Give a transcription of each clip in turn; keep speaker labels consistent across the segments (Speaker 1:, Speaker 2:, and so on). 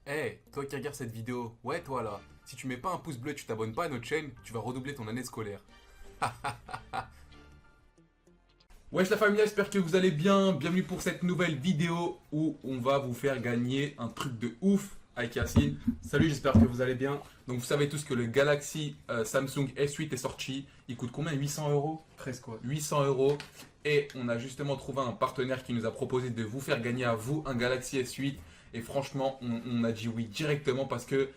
Speaker 1: Hey, toi qui regardes cette vidéo, ouais toi là, si tu mets pas un pouce bleu et tu t'abonnes pas à notre chaîne, tu vas redoubler ton année scolaire. Wesh la famille, j'espère que vous allez bien. Bienvenue pour cette nouvelle vidéo où on va vous faire gagner un truc de ouf avec Yacine.
Speaker 2: Salut, j'espère que vous allez bien.
Speaker 1: Donc vous savez tous que le Galaxy Samsung S8 est sorti. Il coûte combien? 800 euros?
Speaker 2: Presque quoi.
Speaker 1: 800 euros. Et on a justement trouvé un partenaire qui nous a proposé de vous faire gagner à vous un Galaxy S8. Et franchement, on a dit oui directement parce que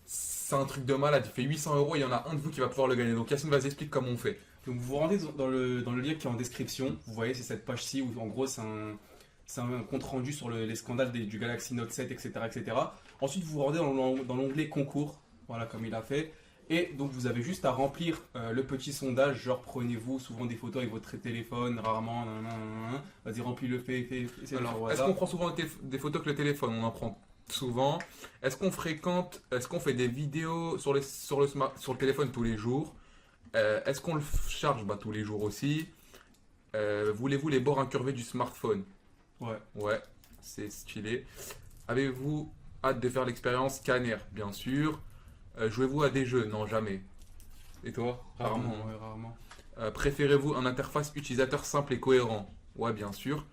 Speaker 1: c'est un truc de malade. Il fait 800 euros et il y en a un de vous qui va pouvoir le gagner. Donc Yacine, vas-y, explique comment on fait.
Speaker 2: Donc vous vous rendez dans le lien qui est en description. Vous voyez, c'est cette page-ci où en gros c'est un compte rendu sur les scandales du Galaxy Note 7, etc., etc. Ensuite, vous vous rendez dans l'onglet concours. Voilà, comme il a fait. Et donc vous avez juste à remplir le petit sondage, genre prenez-vous souvent des photos avec votre téléphone, rarement, nanana. Vas-y, remplis le fait, essayez de le faire au
Speaker 1: Alors, est-ce
Speaker 2: hasard.
Speaker 1: qu'on prend souvent des photos que le téléphone? On en prend souvent. Est-ce qu'on fait des vidéos sur le téléphone tous les jours? Est-ce qu'on le charge tous les jours aussi? Voulez-vous les bords incurvés du smartphone?
Speaker 2: Ouais.
Speaker 1: Ouais, c'est stylé. Avez-vous hâte de faire l'expérience scanner? Bien sûr. Jouez-vous à des jeux? Non, jamais. Et toi? Rarement.
Speaker 2: Ouais, rarement.
Speaker 1: Préférez-vous un interface utilisateur simple et cohérent? Ouais, bien sûr.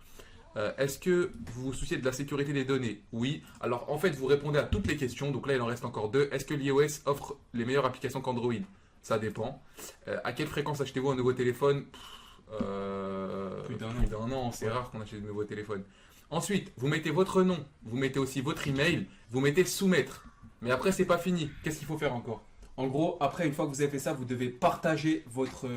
Speaker 1: Est-ce que vous vous souciez de la sécurité des données? Oui. Alors en fait, vous répondez à toutes les questions. Donc là, il en reste encore deux. Est-ce que l'iOS offre les meilleures applications qu'Android? Ça dépend. À quelle fréquence achetez-vous un nouveau téléphone?
Speaker 2: Plus d'un an.
Speaker 1: Plus d'un an. C'est rare qu'on achète de nouveaux téléphones. Ensuite, vous mettez votre nom. Vous mettez aussi votre email. Vous mettez soumettre. Mais après, c'est pas fini. Qu'est-ce qu'il faut faire encore?
Speaker 2: En gros, après, une fois que vous avez fait ça, vous devez partager votre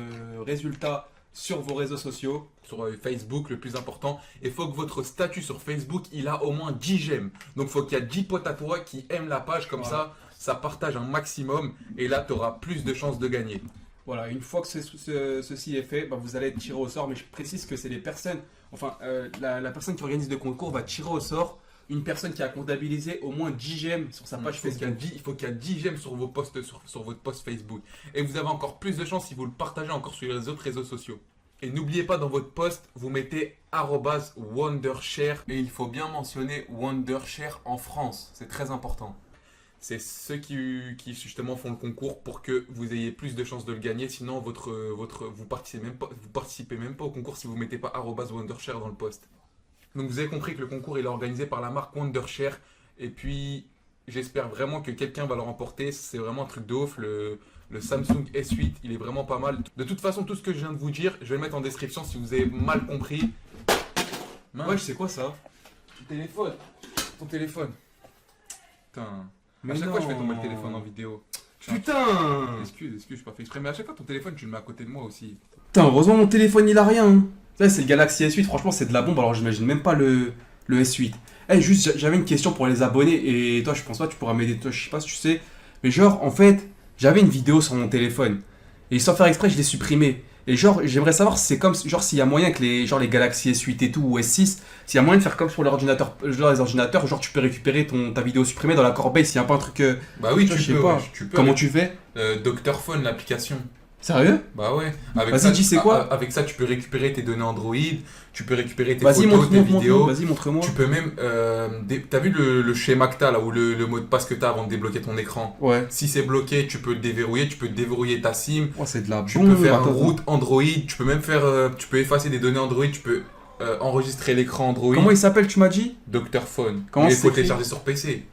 Speaker 2: résultat sur vos réseaux sociaux.
Speaker 1: Sur Facebook, le plus important. Il faut que votre statut sur Facebook, il a au moins 10 j'aime. Donc il faut qu'il y ait 10 potes à toi qui aiment la page, comme
Speaker 2: Voilà.
Speaker 1: ça partage un maximum. Et là, tu auras plus de chances de gagner.
Speaker 2: Voilà, une fois que ceci est fait, bah, vous allez être tiré au sort. Mais je précise que c'est les personnes, enfin, la personne qui organise le concours va tirer au sort une personne qui a comptabilisé au moins 10 j'aime sur sa page Facebook.
Speaker 1: Il faut qu'il y ait 10 j'aime sur vos posts, sur votre post Facebook. Et vous avez encore plus de chances si vous le partagez encore sur les autres réseaux sociaux. Et n'oubliez pas dans votre post, vous mettez @Wondershare. Et il faut bien mentionner Wondershare en France. C'est très important. C'est ceux qui justement font le concours pour que vous ayez plus de chances de le gagner. Sinon, vous participez même pas au concours si vous ne mettez pas @Wondershare dans le post. Donc vous avez compris que le concours il est organisé par la marque Wondershare. Et puis j'espère vraiment que quelqu'un va le remporter. C'est vraiment un truc de ouf. Le Samsung S8, il est vraiment pas mal. De toute façon, tout ce que je viens de vous dire, je vais le mettre en description si vous avez mal compris.
Speaker 2: Ouais, je sais quoi ça?
Speaker 1: Ton téléphone. Ton téléphone. Putain.
Speaker 2: Mais
Speaker 1: à chaque fois, je fais tomber le
Speaker 2: non.
Speaker 1: téléphone en vidéo.
Speaker 2: Putain!
Speaker 1: Excuse, je suis pas fait exprès. Mais à chaque fois, ton téléphone, tu le mets à côté de moi aussi.
Speaker 2: Putain, heureusement mon téléphone il a rien, hein. Là, c'est le Galaxy S8, franchement, c'est de la bombe. Alors, j'imagine même pas le S8. Eh, juste, j'avais une question pour les abonnés. Et toi, je pense pas, tu pourras m'aider. Toi, je sais pas si tu sais. Mais genre, en fait, j'avais une vidéo sur mon téléphone. Et sans faire exprès, je l'ai supprimée. Et genre, j'aimerais savoir si c'est comme. Genre, s'il y a moyen que les Galaxy S8 et tout, ou S6, s'il y a moyen de faire comme sur l'ordinateur, genre les ordinateurs, genre, tu peux récupérer ta vidéo supprimée dans la corbeille s'il y a pas un truc.
Speaker 1: Bah oui,
Speaker 2: je
Speaker 1: tu
Speaker 2: sais
Speaker 1: peux.
Speaker 2: pas.
Speaker 1: Ouais, tu peux.
Speaker 2: Comment tu fais?
Speaker 1: Docteur Phone, l'application.
Speaker 2: Sérieux?
Speaker 1: Bah ouais.
Speaker 2: Vas-y, dis c'est quoi?
Speaker 1: Avec ça, tu peux récupérer tes données Android. Tu peux récupérer tes
Speaker 2: Vas-y,
Speaker 1: photos, tes
Speaker 2: montre-moi.
Speaker 1: vidéos.
Speaker 2: Vas-y, montre-moi.
Speaker 1: Tu peux même. T'as vu le schéma que t'as là, ou le mot de passe que t'as avant de débloquer ton écran?
Speaker 2: Ouais.
Speaker 1: Si c'est bloqué, tu peux le déverrouiller. Tu peux déverrouiller ta SIM.
Speaker 2: Oh, c'est de la
Speaker 1: Tu
Speaker 2: bombe.
Speaker 1: peux faire un
Speaker 2: Attends,
Speaker 1: route Android. Tu peux même faire. Tu peux effacer des données Android. Tu peux enregistrer l'écran Android.
Speaker 2: Comment il s'appelle, tu m'as dit?
Speaker 1: Docteur Phone.
Speaker 2: Comment
Speaker 1: Mais il
Speaker 2: c'est
Speaker 1: faut
Speaker 2: écrit?
Speaker 1: télécharger sur PC.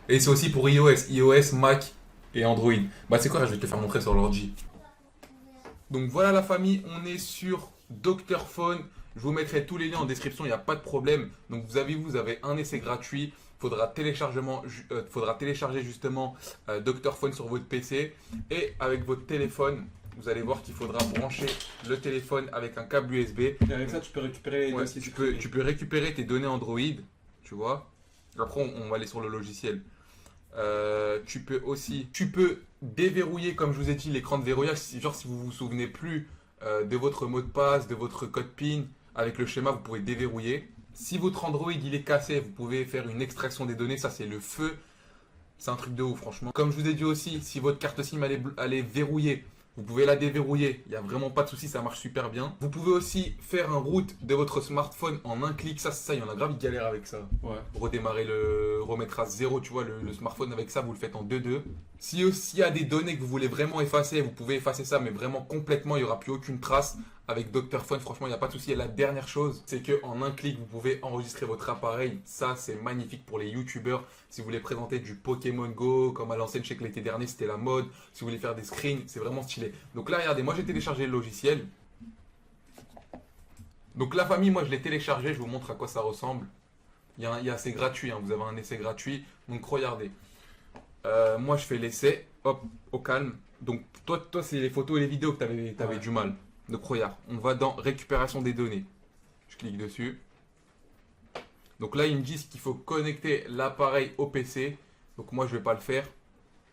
Speaker 1: Et c'est aussi pour iOS, Mac et Android. Bah c'est quoi, là, je vais te le faire montrer sur l'ordi. Donc voilà la famille, on est sur Docteur Phone. Je vous mettrai tous les liens en description, il n'y a pas de problème. Donc vous avez un essai gratuit. Faudra télécharger justement Docteur Phone sur votre PC. Et avec votre téléphone, vous allez voir qu'il faudra brancher le téléphone avec un câble USB.
Speaker 2: Et avec ça, tu peux récupérer les
Speaker 1: Ouais,
Speaker 2: dossiers.
Speaker 1: tu peux récupérer tes données Android, tu vois. Après, on va aller sur le logiciel. Tu peux déverrouiller, comme je vous ai dit, l'écran de verrouillage. Genre, si vous vous souvenez plus de votre mot de passe, de votre code PIN, avec le schéma, vous pouvez déverrouiller. Si votre Android il est cassé, vous pouvez faire une extraction des données. Ça, c'est le feu. C'est un truc de ouf, franchement. Comme je vous ai dit aussi, si votre carte SIM elle est verrouillée, Vous pouvez la déverrouiller, il n'y a vraiment pas de souci, ça marche super bien. Vous pouvez aussi faire un root de votre smartphone en un clic, ça, il y en a grave, ils galèrent avec ça.
Speaker 2: Ouais.
Speaker 1: Remettre à zéro, tu vois, le smartphone avec ça, vous le faites en 2-2. Si aussi il y a des données que vous voulez vraiment effacer, vous pouvez effacer ça, mais vraiment complètement, il n'y aura plus aucune trace. Avec Dr. Phone, franchement, il n'y a pas de souci. Et la dernière chose, c'est qu'en un clic, vous pouvez enregistrer votre appareil. Ça, c'est magnifique pour les youtubeurs. Si vous voulez présenter du Pokémon Go, comme à l'ancienne, je sais que l'été dernier, c'était la mode. Si vous voulez faire des screens, c'est vraiment stylé. Donc là, regardez, moi, j'ai téléchargé le logiciel. Donc la famille, moi, je l'ai téléchargé. Je vous montre à quoi ça ressemble. C'est gratuit, hein. Vous avez un essai gratuit. Donc, regardez. Moi, je fais l'essai. Hop, au calme. Donc, toi c'est les photos et les vidéos que tu avais du mal. Donc regarde, on va dans récupération des données. Je clique dessus. Donc là, ils me disent qu'il faut connecter l'appareil au PC. Donc moi, je ne vais pas le faire.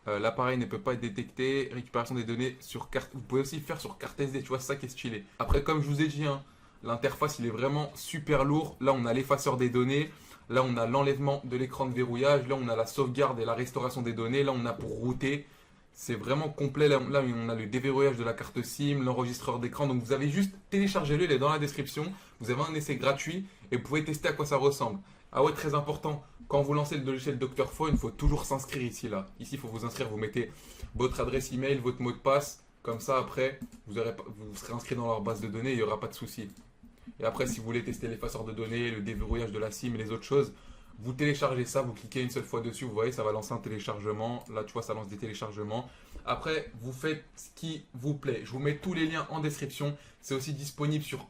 Speaker 1: L'appareil ne peut pas être détecté. Récupération des données sur carte. Vous pouvez aussi le faire sur carte SD. Tu vois, c'est ça qui est stylé. Après, comme je vous ai dit, hein, l'interface, il est vraiment super lourd. Là, on a l'effaceur des données. Là, on a l'enlèvement de l'écran de verrouillage. Là, on a la sauvegarde et la restauration des données. Là, on a pour router. C'est vraiment complet. Là, on a le déverrouillage de la carte SIM, l'enregistreur d'écran. Donc, vous avez juste téléchargé-le, il est dans la description. Vous avez un essai gratuit et vous pouvez tester à quoi ça ressemble. Ah ouais, très important. Quand vous lancez le logiciel Dr. Phone, il faut toujours s'inscrire ici, là. Ici, il faut vous inscrire. Vous mettez votre adresse email, votre mot de passe. Comme ça, après, vous serez inscrit dans leur base de données. Il n'y aura pas de souci. Et après, si vous voulez tester l'effaceur de données, le déverrouillage de la SIM et les autres choses, vous téléchargez ça, vous cliquez une seule fois dessus, vous voyez, ça va lancer un téléchargement. Là, tu vois, ça lance des téléchargements. Après, vous faites ce qui vous plaît. Je vous mets tous les liens en description. C'est aussi disponible sur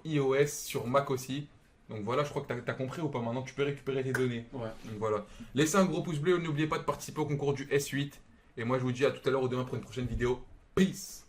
Speaker 1: iOS, sur Mac aussi. Donc voilà, je crois que tu as compris ou pas. Maintenant, tu peux récupérer tes données.
Speaker 2: Ouais.
Speaker 1: Donc voilà. Laissez un gros pouce bleu. N'oubliez pas de participer au concours du S8. Et moi, je vous dis à tout à l'heure ou demain pour une prochaine vidéo. Peace!